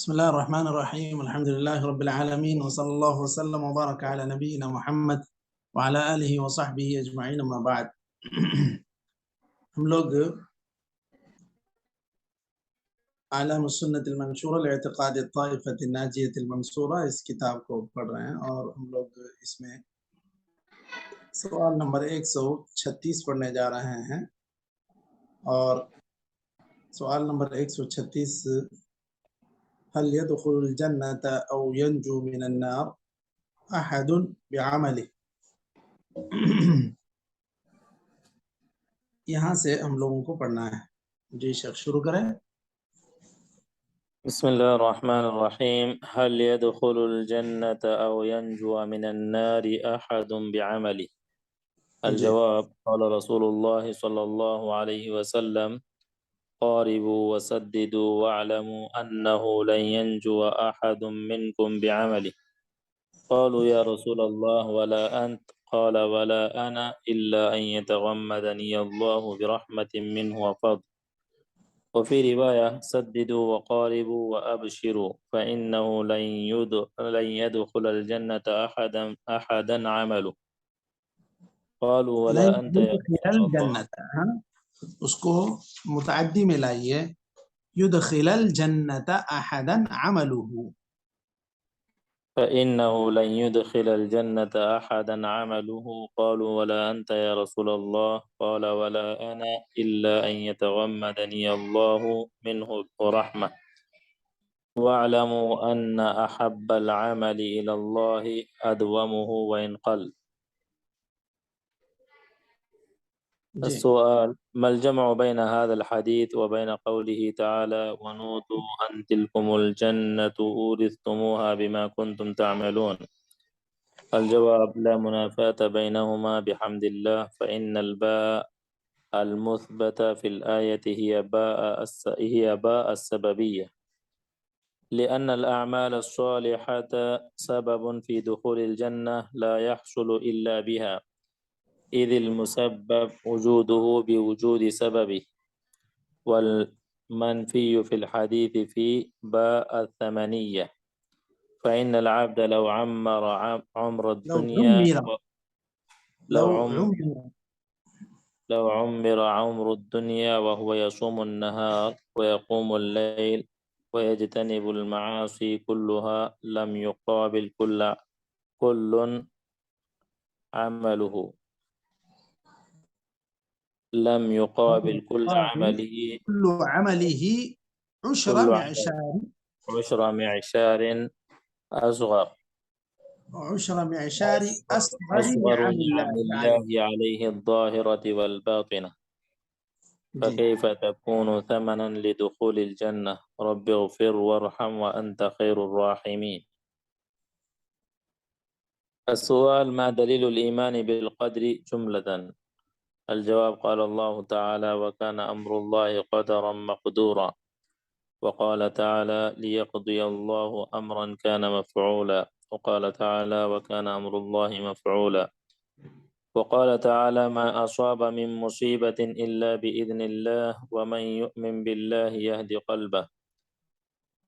بسم الله الرحمن الرحيم الحمد لله رب العالمين وصلى الله وسلم وبارك على نبينا محمد وعلى آله وصحبه اجمعین اما بعد. ہم لوگ اعلام السنت المنشورہ لاعتقاد الطائفة الناجیة المنصورہ اس کتاب کو پڑھ رہے ہیں، اور ہم لوگ اس میں سوال نمبر 136 پڑھنے جا رہے ہیں. اور سوال نمبر 136: هل يدخل الجنة أو ينجو من النار أحد بعمله؟ یہاں سے ہم لوگوں کو پڑھنا ہے. جی شیخ شروع کریں. بسم الله الرحمن الرحيم. هل يدخل الجنة أو ينجو من النار أحد بعمله؟ الجواب: قال رسول الله صلى الله عليه وسلم: قاربوا وسددوا واعلموا أنه لن ينجو أحد منكم بعمله. قالوا يا رسول الله ولا أنت؟ قال ولا أنا إلا أن يتغمدني الله برحمة منه وفضل. وفي رواية: سددوا وقاربوا وأبشروا فإنه لن يدخل الجنة أحدا عمله. قالوا ولا أنت يا رسول الله؟ اس کو متعدی میں لائیے. يدخل الجنة أحدا عمله. فإنه لن يدخل الجنة أحدا عمله. قالوا ولا أنت يا رسول الله؟ قال ولا أنا إلا أن يتغمدني الله منه ورحمة. واعلموا أن أحب العمل إلى الله أدومه وإن قل. السؤال: ما الجمع بين هذا الحديث وبين قوله تعالى ونودوا أن تلكم الجنة أورثتموها بما كنتم تعملون؟ الجواب: لا منافاة بينهما بحمد الله، فإن الباء المثبتة في الآية هي باء السببية، لأن الأعمال الصالحة سبب في دخول الجنة لا يحصل إلا بها، إذ المسبب وجوده بوجود سببه. والمنفي في الحديث في باء الثمنية، فإن العبد لو عمر عمر الدنيا وهو يصوم النهار ويقوم الليل ويجتنب المعاصي كلها لم يقابل كل عمله عشر معشار أصغر من الله عليه الظاهرة والباطنة، فكيف تكون ثمنا لدخول الجنة؟ رب اغفر وارحم وأنت خير الراحمين. السؤال: ما دليل الإيمان بالقدر جملة؟ الجواب: قال الله تعالى وكان أمر الله قدرا مقدورا. وقال تعالى ليقضي الله أمرا كان مفعولا. وقال تعالى وكان أمر الله مفعولا. وقال تعالى ما أصاب من مصيبة إلا بإذن الله ومن يؤمن بالله يهد قلبه.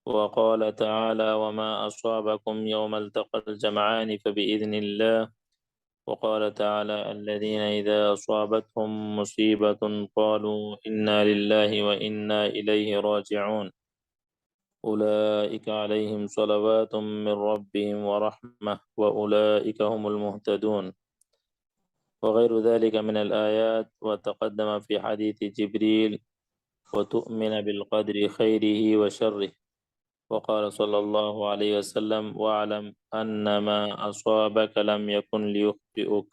وقال تعالى وما أصابكم يوم التقى الجمعان فبإذن الله. وقال تعالى الذين إذا أصابتهم مصيبة قالوا إنا لله وإنا إليه راجعون أولئك عليهم صلوات من ربهم ورحمة وأولئك هم المهتدون. وغير ذلك من الآيات. وتقدم في حديث جبريل وتؤمن بالقدر خيره وشره. وقال صلى الله عليه وسلم واعلم أن ما أصابك لم يكن ليخطئك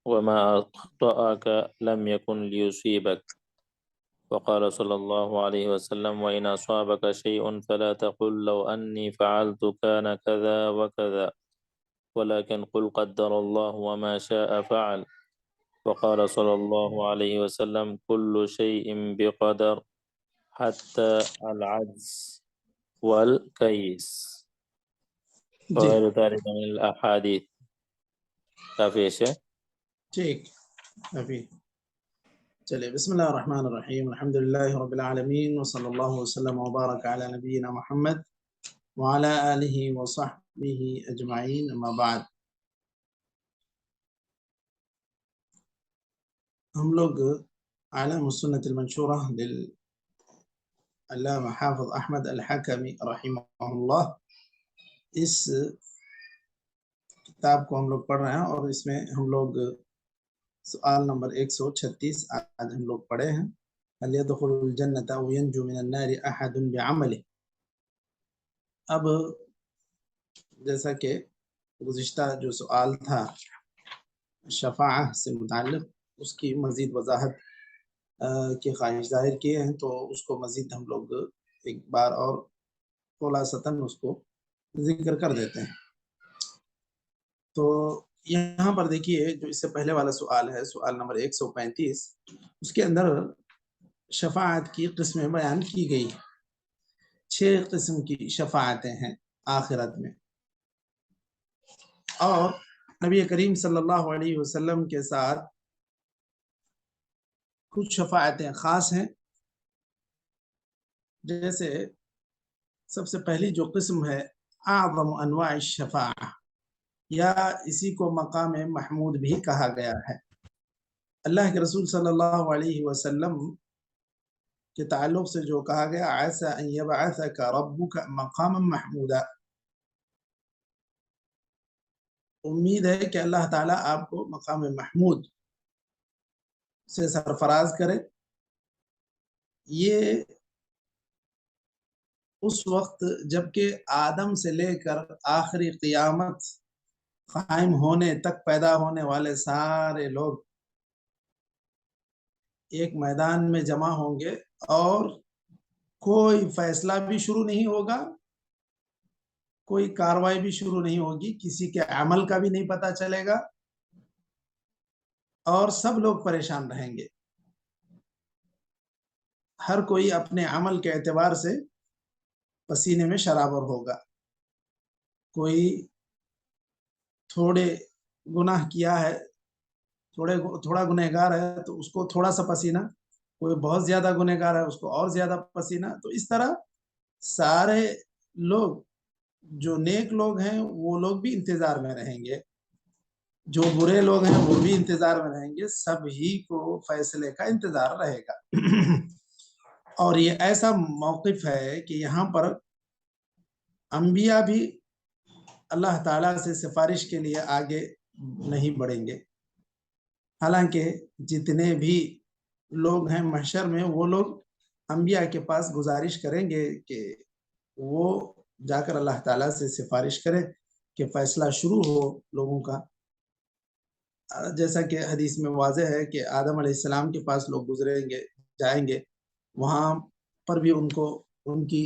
وما أخطأك لم يكن ليصيبك. وقال صلى الله عليه وسلم وإن أصابك شيء فلا تقل لو أني فعلت كان كذا وكذا، ولكن قل قدر الله وما شاء فعل. وقال صلى الله عليه وسلم كل شيء بقدر حتى العجز والكيس. وغير ذلك من الأحاديث. کافی ہے ٹھیک ابھی چلیے بسم اللہ الرحمن الرحیم الحمد للہ رب العالمین وصلی اللہ وسلم وبارک علی نبینا محمد وعلی آلہ وصحبہ اجمعین اما بعد. ہم لوگ اعلام السنت المنشورہ للعلامہ حافظ احمد الحکمی رحمہ اللہ، اس کتاب کو ہم لوگ پڑھ رہے ہیں، اور اس میں ہم لوگ سوال نمبر 136 آج ہم لوگ پڑھے ہیں. هل يدخل الجنة أو ينجو من النار أحد بعمله. اب جیسا کہ گزشتہ جو سوال تھا شفاعہ سے متعلق، اس کی مزید وضاحت کی خواہش ظاہر کیے ہیں، تو اس کو مزید ہم لوگ ایک بار اور خلاصتاً اس کو ذکر کر دیتے ہیں. تو یہاں پر دیکھیے جو اس سے پہلے والا سوال ہے، سوال نمبر 135، اس کے اندر شفاعت کی قسمیں بیان کی گئی. 6 قسم کی شفاعتیں ہیں آخرت میں، اور نبی کریم صلی اللہ علیہ وسلم کے ساتھ کچھ شفاعتیں خاص ہیں. جیسے سب سے پہلی جو قسم ہے اعظم انواع الشفاعہ، یا اسی کو مقام محمود بھی کہا گیا ہے. اللہ کے رسول صلی اللہ علیہ وسلم کے تعلق سے جو کہا گیا عسى ان يبعثك ربك مقاما محمودا، امید ہے کہ اللہ تعالیٰ آپ کو مقام محمود سے سرفراز کرے. یہ اس وقت جبکہ آدم سے لے کر آخری قیامت قائم ہونے تک پیدا ہونے والے سارے لوگ ایک میدان میں جمع ہوں گے، اور کوئی فیصلہ بھی شروع نہیں ہوگا، کوئی کاروائی بھی شروع نہیں ہوگی، کسی کے عمل کا بھی نہیں پتہ چلے گا، اور سب لوگ پریشان رہیں گے. ہر کوئی اپنے عمل کے اعتبار سے پسینے میں شرابور ہوگا. کوئی تھوڑے گناہ کیا ہے، تھوڑا گنہگار ہے تو اس کو تھوڑا سا پسینہ، کوئی بہت زیادہ گنہگار ہے اس کو اور زیادہ پسینہ. تو اس طرح سارے لوگ جو نیک لوگ ہیں وہ لوگ بھی انتظار میں رہیں گے، جو برے لوگ ہیں وہ بھی انتظار میں رہیں گے، سب ہی کو فیصلے کا انتظار رہے گا. اور یہ ایسا موقف ہے کہ یہاں پر انبیاء بھی اللہ تعالیٰ سے سفارش کے لیے آگے نہیں بڑھیں گے. حالانکہ جتنے بھی لوگ ہیں محشر میں، وہ لوگ انبیاء کے پاس گزارش کریں گے کہ وہ جا کر اللہ تعالیٰ سے سفارش کریں کہ فیصلہ شروع ہو لوگوں کا. جیسا کہ حدیث میں واضح ہے کہ آدم علیہ السلام کے پاس لوگ گزریں گے، جائیں گے، وہاں پر بھی ان کو ان کی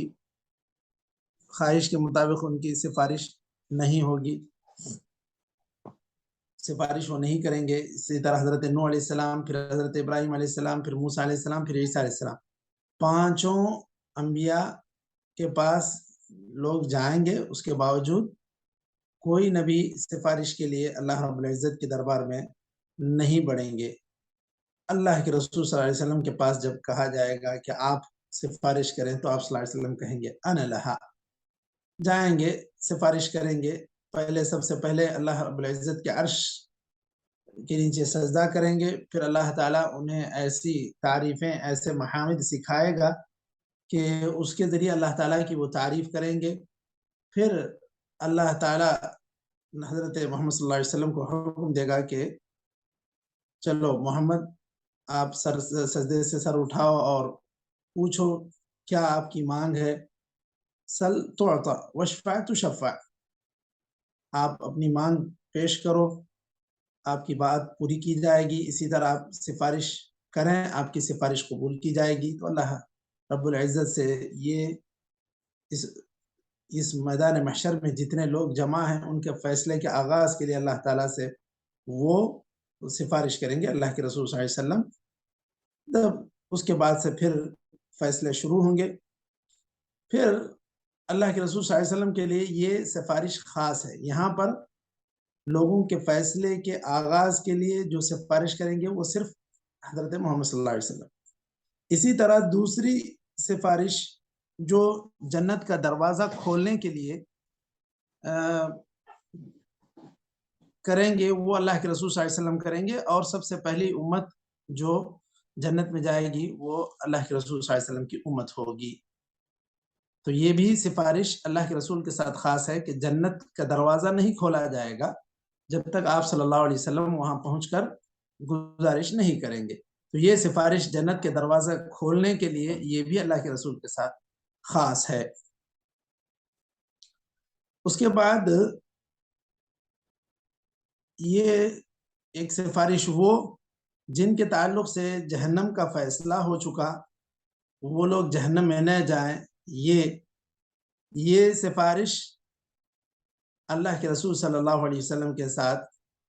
خواہش کے مطابق ان کی سفارش نہیں ہوگی، سفارش وہ نہیں کریں گے. اسی طرح حضرت نوح علیہ السلام، پھر حضرت ابراہیم علیہ السلام، پھر موسیٰ علیہ السلام، پھر عیسیٰ علیہ السلام، 5 انبیاء کے پاس لوگ جائیں گے، اس کے باوجود کوئی نبی سفارش کے لیے اللہ رب العزت کے دربار میں نہیں بڑھیں گے. اللہ کے رسول صلی اللہ علیہ وسلم کے پاس جب کہا جائے گا کہ آپ سفارش کریں تو آپ صلی اللہ علیہ وسلم کہیں گے انا لہا، جائیں گے سفارش کریں گے. پہلے سب سے پہلے اللہ رب العزت کے عرش کے نیچے سجدہ کریں گے، پھر اللہ تعالیٰ انہیں ایسی تعریفیں، ایسے محامد سکھائے گا کہ اس کے ذریعے اللہ تعالیٰ کی وہ تعریف کریں گے. پھر اللہ تعالیٰ حضرت محمد صلی اللہ علیہ وسلم کو حکم دے گا کہ چلو محمد آپ سجدے سے سر اٹھاؤ اور پوچھو کیا آپ کی مانگ ہے. سل تعطا واشفع تشفع، آپ اپنی مانگ پیش کرو، آپ کی بات پوری کی جائے گی. اسی طرح آپ سفارش کریں، آپ کی سفارش قبول کی جائے گی. تو اللہ رب العزت سے یہ اس میدان محشر میں جتنے لوگ جمع ہیں ان کے فیصلے کے آغاز کے لیے اللہ تعالیٰ سے وہ سفارش کریں گے اللہ کے رسول صلی اللہ علیہ وسلم. اس کے بعد سے پھر فیصلے شروع ہوں گے. پھر اللہ کے رسول صلی اللہ علیہ وسلم کے لیے یہ سفارش خاص ہے. یہاں پر لوگوں کے فیصلے کے آغاز کے لیے جو سفارش کریں گے وہ صرف حضرت محمد صلی اللہ علیہ وسلم۔ اسی طرح دوسری سفارش جو جنت کا دروازہ کھولنے کے لیے کریں گے وہ اللہ کے رسول صلی اللہ علیہ وسلم کریں گے، اور سب سے پہلی امت جو جنت میں جائے گی وہ اللہ کے رسول صلی اللہ علیہ وسلم کی امت ہوگی۔ تو یہ بھی سفارش اللہ کے رسول کے ساتھ خاص ہے کہ جنت کا دروازہ نہیں کھولا جائے گا جب تک آپ صلی اللہ علیہ وسلم وہاں پہنچ کر گزارش نہیں کریں گے۔ تو یہ سفارش جنت کے دروازہ کھولنے کے لیے یہ بھی اللہ کے رسول کے ساتھ خاص ہے۔ اس کے بعد یہ ایک سفارش وہ جن کے تعلق سے جہنم کا فیصلہ ہو چکا، وہ لوگ جہنم میں نہ جائیں، یہ سفارش اللہ کے رسول صلی اللہ علیہ وسلم کے ساتھ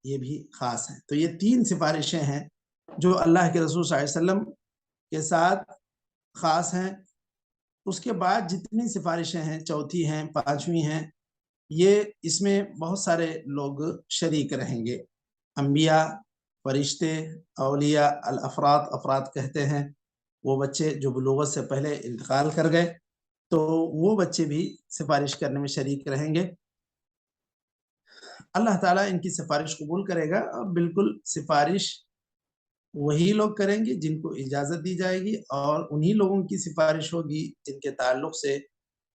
یہ بھی خاص ہے۔ تو یہ تین سفارشیں ہیں جو اللہ کے رسول صلی اللہ علیہ وسلم کے ساتھ خاص ہیں۔ اس کے بعد جتنی سفارشیں ہیں، چوتھی ہیں، پانچویں ہیں، یہ اس میں بہت سارے لوگ شریک رہیں گے، انبیاء، فرشتے، اولیاء، الافراد، افراد کہتے ہیں وہ بچے جو بلوغت سے پہلے انتقال کر گئے، تو وہ بچے بھی سفارش کرنے میں شریک رہیں گے۔ اللہ تعالیٰ ان کی سفارش قبول کرے گا، اور بالکل سفارش وہی لوگ کریں گے جن کو اجازت دی جائے گی، اور انہی لوگوں کی سفارش ہوگی جن کے تعلق سے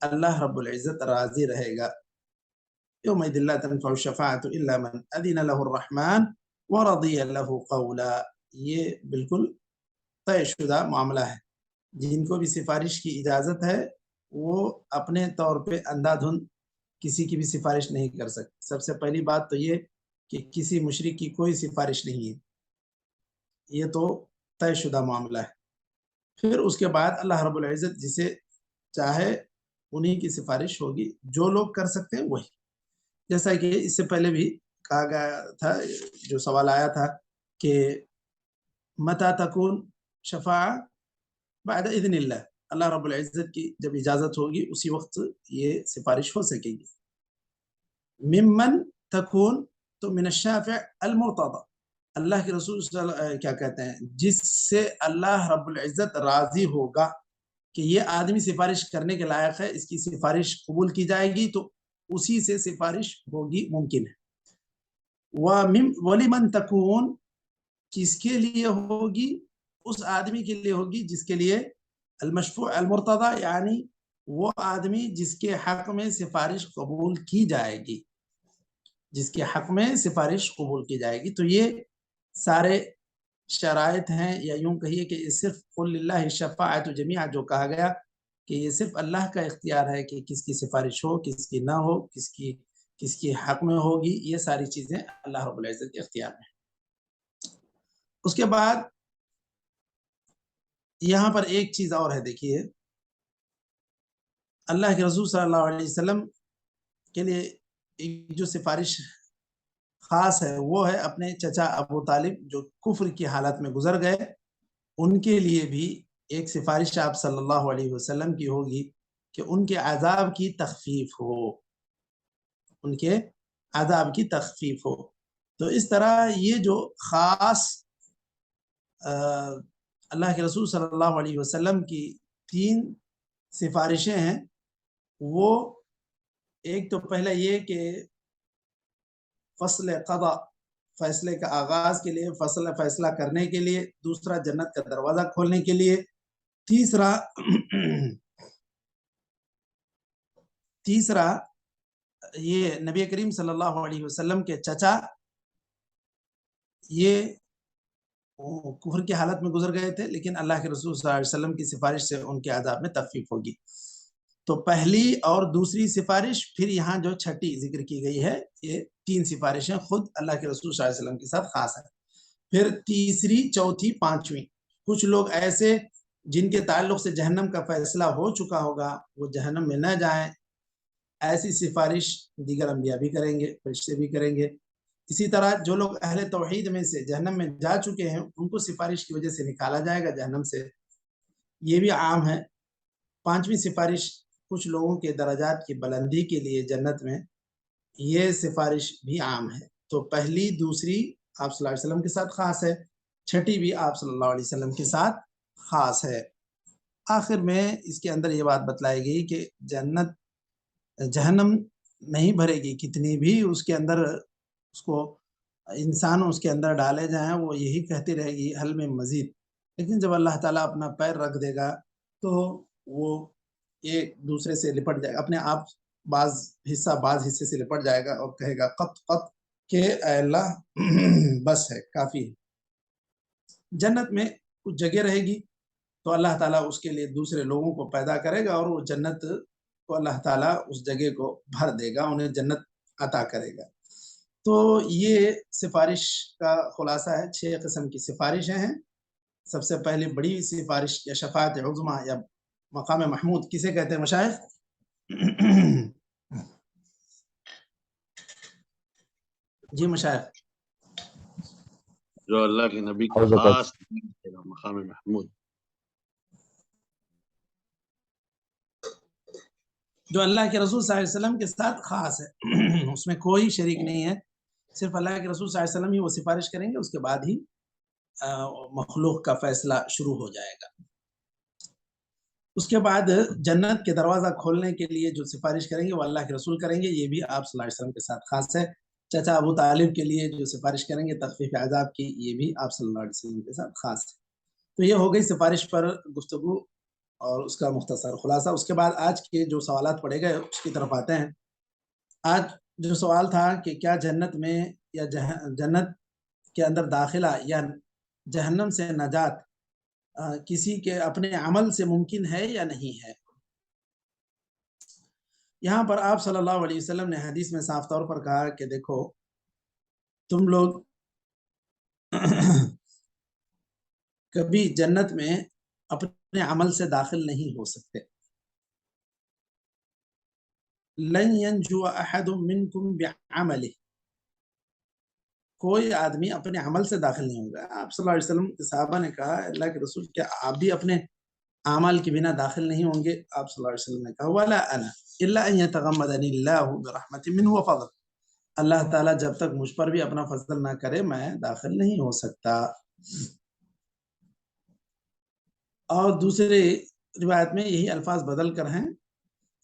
اللہ رب العزت راضی رہے گا۔ یومئذ لا تنفع الشفاعة الا من اذن له الرحمن ورضی له قولا۔ یہ بالکل طے شدہ معاملہ ہے۔ جن کو بھی سفارش کی اجازت ہے وہ اپنے طور پہ اندھا دھند کسی کی بھی سفارش نہیں کر سکتے۔ سب سے پہلی بات تو یہ کہ کسی مشرک کی کوئی سفارش نہیں ہے، یہ تو طے شدہ معاملہ ہے۔ پھر اس کے بعد اللہ رب العزت جسے چاہے انہی کی سفارش ہوگی، جو لوگ کر سکتے ہیں وہی۔ جیسا کہ اس سے پہلے بھی کہا گیا تھا، جو سوال آیا تھا کہ متى تکون شفاعہ بعد اذن اللہ، اللہ رب العزت کی جب اجازت ہوگی اسی وقت یہ سفارش ہو سکے گی۔ ممن تکون، تو من الشافع المرتضی، اللہ کے رسول کیا کہتے ہیں، جس سے اللہ رب العزت راضی ہوگا کہ یہ آدمی سفارش کرنے کے لائق ہے، اس کی سفارش قبول کی جائے گی، تو اسی سے سفارش ہوگی، ممکن ہے۔ وَلِمَن تَكُونَ، کس کے لیے ہوگی، اس آدمی کے لیے ہوگی جس کے لیے المشفوع المرتضی، یعنی وہ آدمی جس کے حق میں سفارش قبول کی جائے گی، جس کے حق میں سفارش قبول کی جائے گی۔ تو یہ سارے شرائط ہیں، یا یوں کہیے کہ یہ صرف قُلْ لِلَّهِ الشَّفَاعَةُ جَمِيعًا جو کہا گیا کہ یہ صرف اللہ کا اختیار ہے کہ کس کی سفارش ہو، کس کی نہ ہو، کس کی حق میں ہوگی، یہ ساری چیزیں اللہ رب العزت کے اختیار میں۔ اس کے بعد یہاں پر ایک چیز اور ہے، دیکھیے، اللہ کے رسول صلی اللہ علیہ وسلم کے لیے ایک جو سفارش خاص ہے وہ ہے اپنے چچا ابو طالب جو کفر کی حالت میں گزر گئے، ان کے لیے بھی ایک سفارش آپ صلی اللہ علیہ وسلم کی ہوگی کہ ان کے عذاب کی تخفیف ہو، ان کے عذاب کی تخفیف ہو۔ تو اس طرح یہ جو خاص اللہ کے رسول صلی اللہ علیہ وسلم کی تین سفارشیں ہیں، وہ ایک تو پہلا یہ کہ فصل قضاء، فیصلے کا آغاز کے لیے، فیصلہ کرنے کے لیے، دوسرا جنت کا دروازہ کھولنے کے لیے، تیسرا یہ نبی کریم صلی اللہ علیہ وسلم کے چچا یہ کفر کی حالت میں گزر گئے تھے، لیکن اللہ کے رسول صلی اللہ علیہ وسلم کی سفارش سے ان کے عذاب میں تخفیف ہوگی۔ تو پہلی اور دوسری سفارش، پھر یہاں جو چھٹی ذکر کی گئی ہے، یہ تین سفارشیں خود اللہ کے رسول صلی اللہ علیہ وسلم کے ساتھ خاص ہیں۔ پھر تیسری، چوتھی، پانچویں، کچھ لوگ ایسے جن کے تعلق سے جہنم کا فیصلہ ہو چکا ہوگا، وہ جہنم میں نہ جائیں، ایسی سفارش دیگر انبیاء بھی کریں گے، فرشتے بھی کریں گے۔ اسی طرح جو لوگ اہل توحید میں سے جہنم میں جا چکے ہیں، ان کو سفارش کی وجہ سے نکالا جائے گا جہنم سے، یہ بھی عام ہے۔ پانچویں سفارش کچھ لوگوں کے درجات کی بلندی کے لیے جنت میں، یہ سفارش بھی عام ہے۔ تو پہلی، دوسری آپ صلی اللہ علیہ وسلم کے ساتھ خاص ہے، چھٹی بھی آپ صلی اللہ علیہ وسلم کے ساتھ خاص ہے۔ آخر میں اس کے اندر یہ بات بتلائی گئی کہ جنت جہنم نہیں بھرے گی، کتنی بھی اس کے اندر اس کو انسان اس کے اندر ڈالے جائیں، وہ یہی کہتی رہے گی حل میں مزید، لیکن جب اللہ تعالیٰ اپنا پیر رکھ دے گا تو وہ ایک دوسرے سے لپٹ جائے گا، اپنے آپ بعض حصے سے لپٹ جائے گا اور کہے گا قط قط کہ اے اللہ بس ہے، کافی ہے۔ جنت میں کچھ جگہ رہے گی تو اللہ تعالیٰ اس کے لیے دوسرے لوگوں کو پیدا کرے گا اور وہ جنت کو اللہ تعالیٰ اس جگہ کو بھر دے گا، انہیں جنت عطا کرے گا۔ تو یہ سفارش کا خلاصہ ہے، 6 قسم کی سفارشیں ہیں۔ سب سے پہلی بڑی سفارش یا شفاعت عظمیٰ یا مقام محمود کسے کہتے ہیں مشائخ؟ جی مشائخ، جو اللہ کے نبی کا حوض خاص مقام محمود، جو اللہ کے رسول صلی اللہ علیہ وسلم کے ساتھ خاص ہے، اس میں کوئی شریک نہیں ہے، صرف اللہ کے رسول صلی اللہ علیہ وسلم ہی وہ سفارش کریں گے، اس کے بعد ہی مخلوق کا فیصلہ شروع ہو جائے گا۔ اس کے بعد جنت کے دروازہ کھولنے کے لیے جو سفارش کریں گے وہ اللہ کے رسول کریں گے، یہ بھی آپ صلی اللہ علیہ وسلم کے ساتھ خاص ہے۔ چچا ابو طالب کے لیے جو سفارش کریں گے تخفیف عذاب کی، یہ بھی آپ صلی اللہ علیہ وسلم کے ساتھ خاص ہے۔ تو یہ ہو گئی سفارش پر گفتگو اور اس کا مختصر خلاصہ۔ اس کے بعد آج کے جو سوالات پڑھے گئے اس کی طرف آتے ہیں۔ آج جو سوال تھا کہ کیا جنت میں یا جنت کے اندر داخلہ یا جہنم سے نجات کسی کے اپنے عمل سے ممکن ہے یا نہیں ہے؟ یہاں پر آپ صلی اللہ علیہ وسلم نے حدیث میں صاف طور پر کہا کہ دیکھو تم لوگ کبھی جنت میں اپنے عمل سے داخل نہیں ہو سکتے۔ لن ينجو احد منکم بعملہ، کوئی آدمی اپنے عمل سے داخل نہیں ہوگا۔ آپ صلی اللہ علیہ وسلم کے صحابہ نے کہا اللہ کے رسول کیا آپ بھی اپنے اعمال کے بنا داخل نہیں ہوں گے؟ آپ صلی اللہ علیہ وسلم نے کہا ولا انا الا ان يتغمدني الله برحمت منه وفضل، اللہ تعالیٰ جب تک مجھ پر بھی اپنا فضل نہ کرے میں داخل نہیں ہو سکتا۔ اور دوسرے روایت میں یہی الفاظ بدل کر ہیں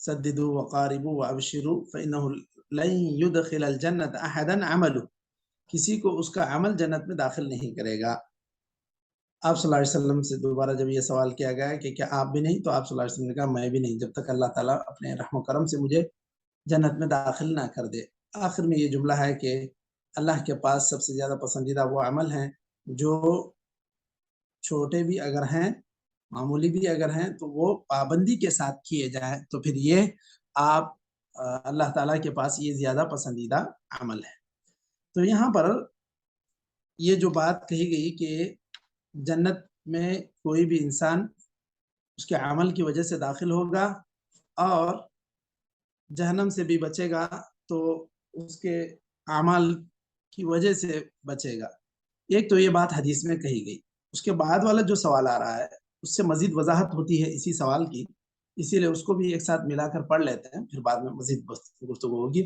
سددوا وقاربوا وابشروا فانه لن يدخل الجنة احدا عمله، کسی کو اس کا عمل جنت میں داخل نہیں کرے گا۔ آپ صلی اللہ علیہ وسلم سے دوبارہ جب یہ سوال کیا گیا کہ کیا آپ بھی نہیں، تو آپ صلی اللہ علیہ وسلم نے کہا میں بھی نہیں، جب تک اللہ تعالیٰ اپنے رحم و کرم سے مجھے جنت میں داخل نہ کر دے۔ آخر میں یہ جملہ ہے کہ اللہ کے پاس سب سے زیادہ پسندیدہ وہ عمل ہیں جو چھوٹے بھی اگر ہیں، معمولی بھی اگر ہیں، تو وہ پابندی کے ساتھ کیے جائیں، تو پھر یہ آپ اللہ تعالیٰ کے پاس یہ زیادہ پسندیدہ عمل ہے۔ تو یہاں پر یہ جو بات کہی گئی کہ جنت میں کوئی بھی انسان اس کے عمل کی وجہ سے داخل ہوگا اور جہنم سے بھی بچے گا تو اس کے اعمال کی وجہ سے بچے گا، ایک تو یہ بات حدیث میں کہی گئی۔ اس کے بعد والا جو سوال آ رہا ہے اس سے مزید وضاحت ہوتی ہے اسی سوال کی، اسی لیے اس کو بھی ایک ساتھ ملا کر پڑھ لیتے ہیں، پھر بعد میں مزید گفتگو ہوگی۔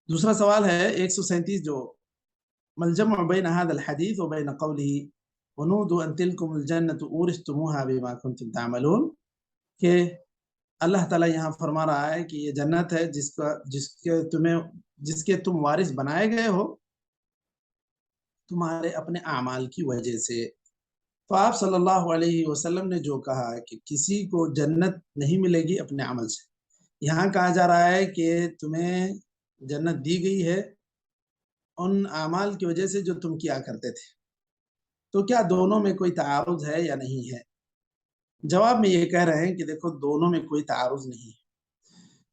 دوسرا سوال ہے 137 جو ملجمع بین هذا الحدیث وبین قوله ونودوا ان تلکم الجنة اورثتموها بما کنتم تعملون، کہ اللہ تعالیٰ یہاں فرما رہا ہے کہ یہ جنت ہے جس کے تم وارث بنائے گئے ہو تمہارے اپنے اعمال کی وجہ سے۔ تو آپ صلی اللہ علیہ وسلم نے جو کہا کہ کسی کو جنت نہیں ملے گی اپنے عمل سے، یہاں کہا جا رہا ہے کہ تمہیں جنت دی گئی ہے ان اعمال کی وجہ سے جو تم کیا کرتے تھے، تو کیا دونوں میں کوئی تعارض ہے یا نہیں ہے؟ جواب میں یہ کہہ رہے ہیں کہ دیکھو دونوں میں کوئی تعارض نہیں ہے،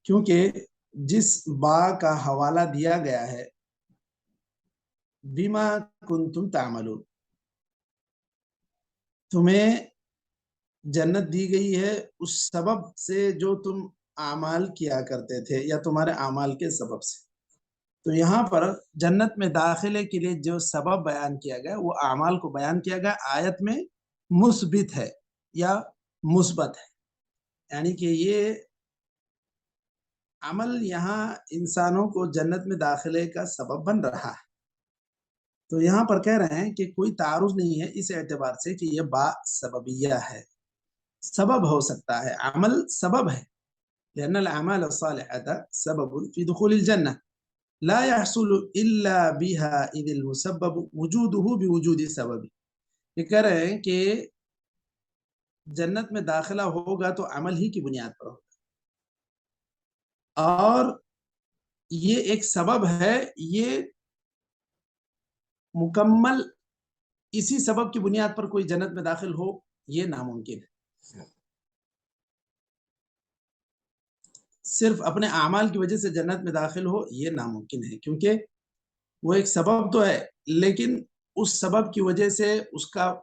کیونکہ جس با کا حوالہ دیا گیا ہے بما کنتم تعملون، تمہیں جنت دی گئی ہے اس سبب سے جو تم اعمال کیا کرتے تھے یا تمہارے اعمال کے سبب سے۔ تو یہاں پر جنت میں داخلے کے لیے جو سبب بیان کیا گیا وہ اعمال کو بیان کیا گیا، آیت میں مثبت ہے یا مثبت ہے، یعنی کہ یہ عمل یہاں انسانوں کو جنت میں داخلے کا سبب بن رہا ہے۔ تو یہاں پر کہہ رہے ہیں کہ کوئی تعارض نہیں ہے اس اعتبار سے کہ یہ با سببیہ ہے، سبب ہو سکتا ہے، عمل سبب ہے، لأن الأعمال الصالحة سبب في دخول الجنة لا يحصل إلا بها إذ المسبب وجوده بوجود سبب. یہ کہہ رہے ہیں کہ جنت میں داخلہ ہوگا تو عمل ہی کی بنیاد پر ہوگا، اور یہ ایک سبب ہے، یہ مکمل اسی سبب کی بنیاد پر کوئی جنت میں داخل ہو یہ ناممکن ہے۔ صرف اپنے اعمال کی وجہ سے جنت میں داخل ہو یہ ناممکن ہے، کیونکہ وہ ایک سبب تو ہے لیکن اس سبب کی وجہ سے اس کا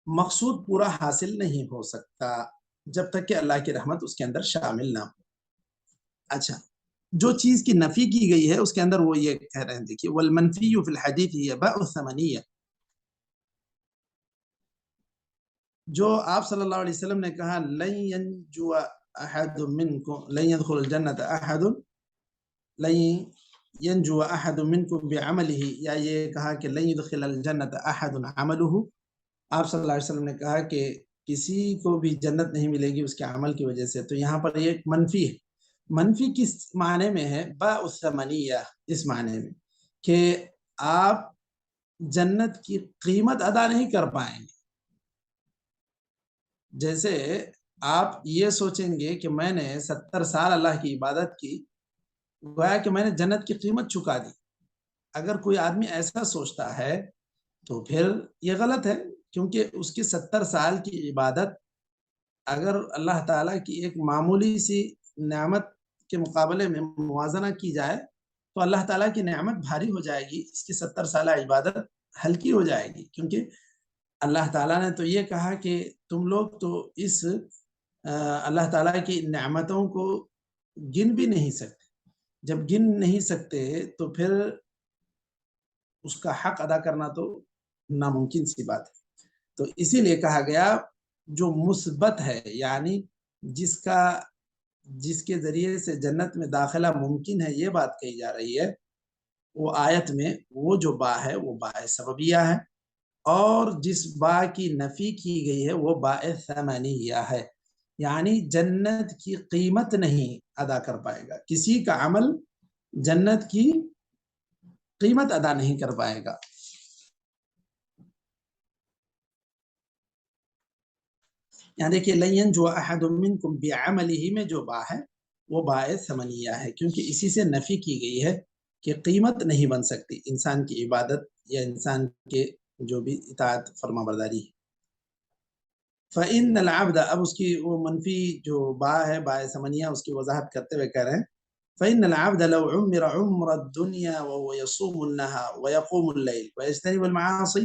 مقصود پورا حاصل نہیں ہو سکتا جب تک کہ اللہ کی رحمت اس کے اندر شامل نہ ہو۔ اچھا، جو چیز کی نفی کی گئی ہے اس کے اندر وہ یہ کہہ رہے ہیں، دیکھیے والمنفی فی الحدیث ہی باء الثمنیہ، جو آپ صلی اللہ علیہ وسلم نے کہا لن ينجو احد منکم لن يدخل الجنت احد لن ينجو احد منکم بعمله، یا یہ کہا کہ لن يدخل الجنت احد عمله، آپ صلی اللہ علیہ وسلم نے کہا کہ کسی کو بھی جنت نہیں ملے گی اس کے عمل کی وجہ سے، تو یہاں پر یہ منفی ہے۔ منفی کس معنی میں ہے؟ باء الثمنیہ، اس معنی میں کہ آپ جنت کی قیمت ادا نہیں کر پائیں گے۔ جیسے آپ یہ سوچیں گے کہ میں نے 70 سال اللہ کی عبادت کی، گویا کہ میں نے جنت کی قیمت چکا دی۔ اگر کوئی آدمی ایسا سوچتا ہے تو پھر یہ غلط ہے، کیونکہ اس کی 70 سال کی عبادت اگر اللہ تعالیٰ کی ایک معمولی سی نعمت کے مقابلے میں موازنہ کی جائے تو اللہ تعالیٰ کی نعمت بھاری ہو جائے گی، اس کی 70 سالہ عبادت ہلکی ہو جائے گی، کیونکہ اللہ تعالیٰ نے تو یہ کہا کہ تم لوگ تو اس اللہ تعالیٰ کی نعمتوں کو گن بھی نہیں سکتے۔ جب گن نہیں سکتے تو پھر اس کا حق ادا کرنا تو ناممکن سی بات ہے۔ تو اسی لیے کہا گیا جو مثبت ہے، یعنی جس کے ذریعے سے جنت میں داخلہ ممکن ہے، یہ بات کہی جا رہی ہے، وہ آیت میں وہ جو با ہے وہ باء سببیہ ہے، اور جس با کی نفی کی گئی ہے وہ باء ثمنیہ ہے، یعنی جنت کی قیمت نہیں ادا کر پائے گا، کسی کا عمل جنت کی قیمت ادا نہیں کر پائے گا۔ یہاں دیکھیے لن ينجو احد منکم بعملہ میں جو با ہے وہ باء ثمنیہ ہے، کیونکہ اسی سے نفی کی گئی ہے کہ قیمت نہیں بن سکتی انسان کی عبادت یا انسان کے جو بھی اطاعت فرما برداری ہے۔ فإن العبد، اب اس کی وہ منفی جو با ہے باء ثمنیہ اس کی وضاحت کرتے ہوئے کہہ رہے ہیں فإن العبد لو عمر عمر الدنيا وهو يصوم النهار ويقوم الليل ويجتنب المعاصي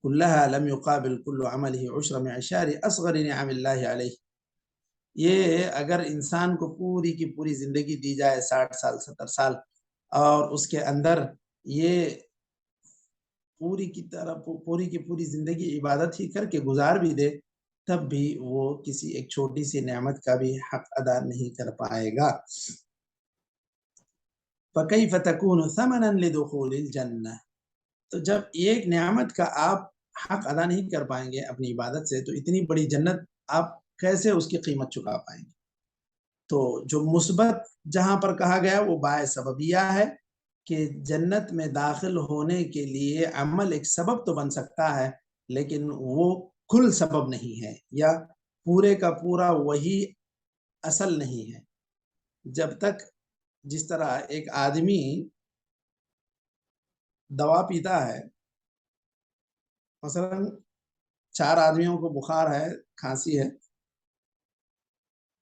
كلها لم يقابل كل عمله عشر معشار اصغر نعم الله عليه۔ یہ اگر انسان کو پوری کی پوری زندگی دی جائے 60 سال 70 سال اور اس کے اندر یہ پوری کی پوری زندگی عبادت ہی کر کے گزار بھی دے، تب بھی وہ کسی ایک چھوٹی سی نعمت کا بھی حق ادا نہیں کر پائے گا۔ فَكَيْفَ تَكُونُ ثَمَنًا لِدُخُولِ الْجَنَّةِ، تو جب ایک نعمت کا آپ حق ادا نہیں کر پائیں گے اپنی عبادت سے، تو اتنی بڑی جنت آپ کیسے اس کی قیمت چکا پائیں گے؟ تو جو مثبت جہاں پر کہا گیا وہ باء سببیہ ہے کہ جنت میں داخل ہونے کے لیے عمل ایک سبب تو بن سکتا ہے لیکن وہ کل سبب نہیں ہے، یا پورے کا پورا وہی اصل نہیں ہے۔ جب تک جس طرح ایک آدمی دوا پیتا ہے، مثلا 4 آدمیوں کو بخار ہے، کھانسی ہے،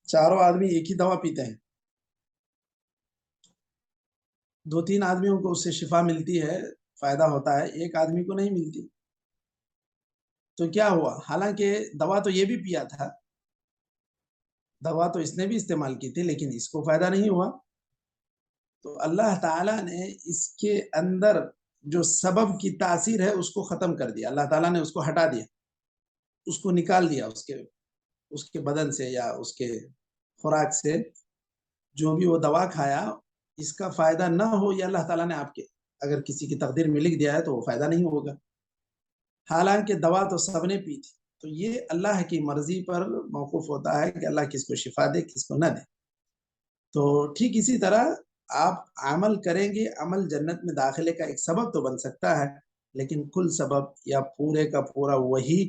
چاروں آدمی ایک ہی دوا پیتے ہیں، 2-3 آدمیوں کو اس سے شفا ملتی ہے، فائدہ ہوتا ہے، ایک آدمی کو نہیں ملتی، تو کیا ہوا؟ حالانکہ دوا تو یہ بھی پیا تھا، دوا تو اس نے بھی استعمال کی تھی، لیکن اس کو فائدہ نہیں ہوا۔ تو اللہ تعالیٰ نے اس کے اندر جو سبب کی تاثیر ہے اس کو ختم کر دیا، اللہ تعالیٰ نے اس کو ہٹا دیا، اس کو نکال دیا اس کے بدن سے یا اس کے خوراک سے۔ جو بھی وہ دوا کھایا اس کا فائدہ نہ ہو، یہ اللہ تعالیٰ نے آپ کے اگر کسی کی تقدیر میں لکھ دیا ہے تو وہ فائدہ نہیں ہوگا. حالانکہ دوا تو سب نے پی تھی. تو یہ اللہ کی مرضی پر موقوف ہوتا ہے کہ اللہ کس کو شفا دے کس کو نہ دے. تو ٹھیک اسی طرح آپ عمل کریں گے, عمل جنت میں داخلے کا ایک سبب تو بن سکتا ہے, لیکن کل سبب یا پورے کا پورا وہی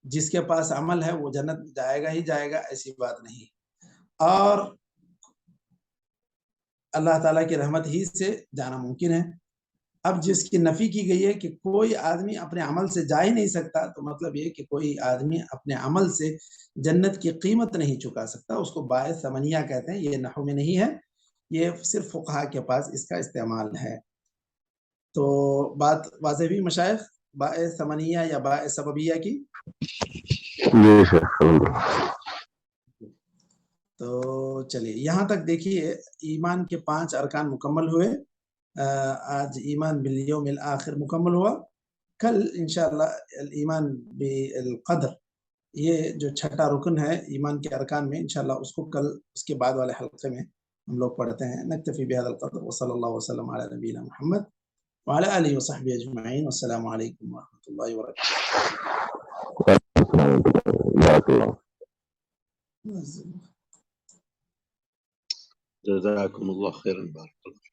جس کے پاس عمل ہے وہ جنت میں جائے گا ہی جائے گا, ایسی بات نہیں. اور اللہ تعالیٰ کی رحمت ہی سے جانا ممکن ہے. اب جس کی نفی کی گئی ہے کہ کوئی آدمی اپنے عمل سے جا ہی نہیں سکتا, تو مطلب یہ کہ کوئی آدمی اپنے عمل سے جنت کی قیمت نہیں چکا سکتا, اس کو باعث ثمنیہ کہتے ہیں. یہ نحو میں نہیں ہے, یہ صرف فقہا کے پاس اس کا استعمال ہے. تو بات واضح ہوئی مشائخ, باعث ثمنیہ یا باعث سببیہ کی؟ جی شیخ. تو چلیے یہاں تک دیکھیے ایمان کے 5 ارکان مکمل ہوئے. آج ایمان بالیوم الآخر مکمل ہوا. کل انشاءاللہ ایمان بالقدر, یہ جو 6واں رکن ہے ایمان کے ارکان میں, انشاءاللہ اس کو کل اس کے بعد والے حلقے میں ہم لوگ پڑھتے ہیں. نکتفی بہذا القدر وصلی اللہ وسلم علی نبینا محمد وعلی آلہ وصحبہ اجمعین. والسلام علیکم ورحمۃ اللہ وبرکاتہ. جزاكم الله خيرا. بارك الله.